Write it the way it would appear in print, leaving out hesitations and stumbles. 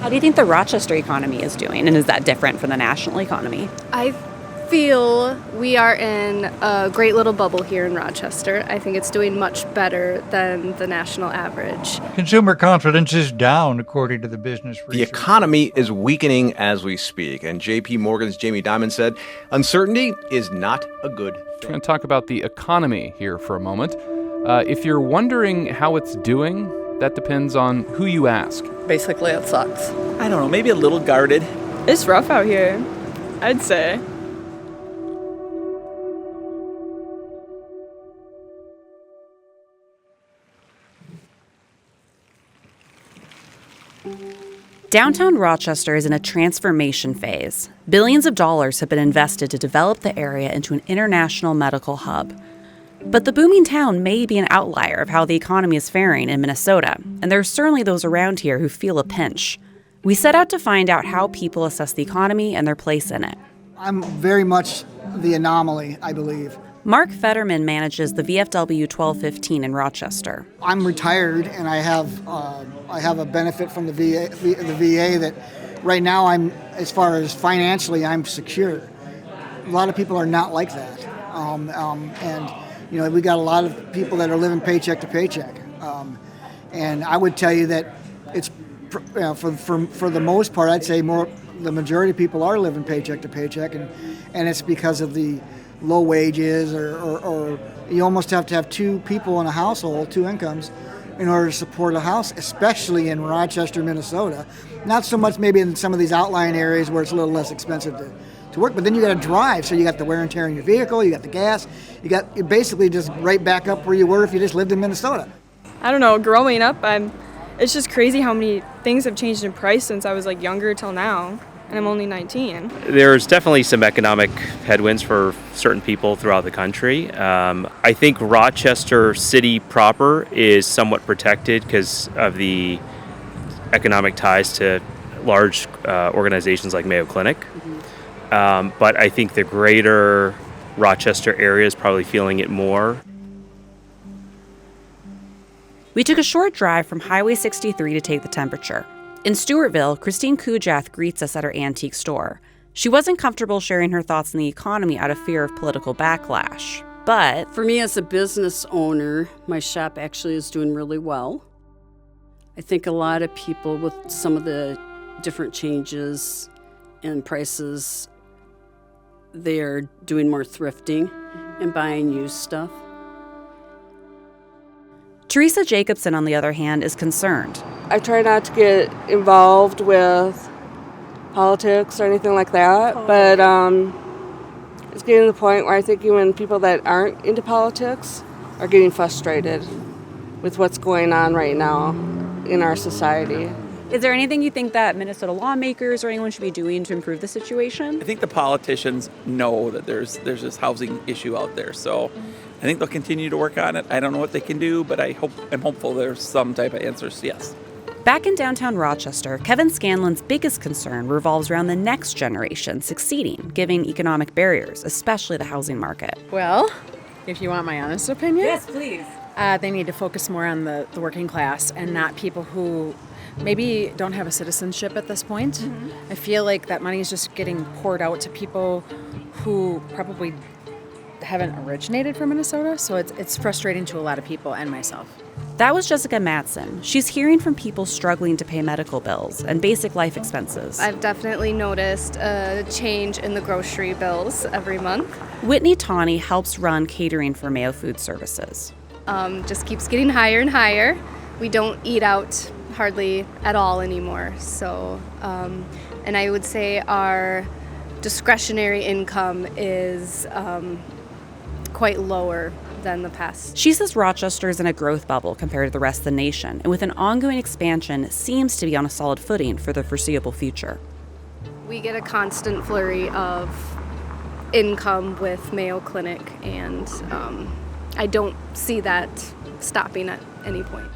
How do you think the Rochester economy is doing, and is that different from the national economy? I feel we are in a great little bubble here in Rochester. I think it's doing much better than the national average. Consumer confidence is down, according to the business research. The economy is weakening as we speak, and J.P. Morgan's Jamie Dimon said uncertainty is not a good thing. We're going to talk about the economy here for a moment. If you're wondering how it's doing, that depends on who you ask. Basically, it sucks. I don't know, maybe a little guarded. It's rough out here, I'd say. Downtown Rochester is in a transformation phase. Billions of dollars have been invested to develop the area into an international medical hub. But the booming town may be an outlier of how the economy is faring in Minnesota, and there are certainly those around here who feel a pinch. We set out to find out how people assess the economy and their place in it. I'm very much the anomaly, I believe. Mark Fetterman manages the VFW 1215 in Rochester. I'm retired, and I have a benefit from the VA that right now as far as financially, I'm secure. A lot of people are not like that, and we got a lot of people that are living paycheck to paycheck, and I would tell you that it's for the most part, I'd say the majority of people are living paycheck to paycheck, and it's because of the low wages, or you almost have to have two people in a household, two incomes, in order to support a house, especially in Rochester, Minnesota. Not so much maybe in some of these outlying areas where it's a little less expensive to work, but then you got to drive, so you got the wear and tear in your vehicle, you got the gas, you're basically just right back up where you were if you just lived in Minnesota. I don't know, growing up, it's just crazy how many things have changed in price since I was younger till now. And I'm only 19. There's definitely some economic headwinds for certain people throughout the country. I think Rochester City proper is somewhat protected because of the economic ties to large organizations like Mayo Clinic. But I think the greater Rochester area is probably feeling it more. We took a short drive from Highway 63 to take the temperature. In Stewartville, Christine Kujath greets us at her antique store. She wasn't comfortable sharing her thoughts on the economy out of fear of political backlash, but for me as a business owner, my shop actually is doing really well. I think a lot of people with some of the different changes in prices, they're doing more thrifting and buying used stuff. Teresa Jacobson, on the other hand, is concerned. I try not to get involved with politics or anything like that, but it's getting to the point where I think even people that aren't into politics are getting frustrated with what's going on right now in our society. Is there anything you think that Minnesota lawmakers or anyone should be doing to improve the situation? I think the politicians know that there's this housing issue out there, so I think they'll continue to work on it. I don't know what they can do, but I'm hopeful there's some type of answers, yes. Back in downtown Rochester, Kevin Scanlon's biggest concern revolves around the next generation succeeding, given economic barriers, especially the housing market. Well, if you want my honest opinion. Yes, please. They need to focus more on the working class and not people who maybe don't have a citizenship at this point. Mm-hmm. I feel like that money is just getting poured out to people who probably haven't originated from Minnesota, so it's frustrating to a lot of people and myself. That was Jessica Matson. She's hearing from people struggling to pay medical bills and basic life expenses. I've definitely noticed a change in the grocery bills every month. Whitney Tawney helps run catering for Mayo Food Services. Just keeps getting higher and higher. We don't eat out hardly at all anymore. So, and I would say our discretionary income is quite lower than the past. She says Rochester is in a growth bubble compared to the rest of the nation, and with an ongoing expansion, seems to be on a solid footing for the foreseeable future. We get a constant flurry of income with Mayo Clinic, and I don't see that stopping at any point.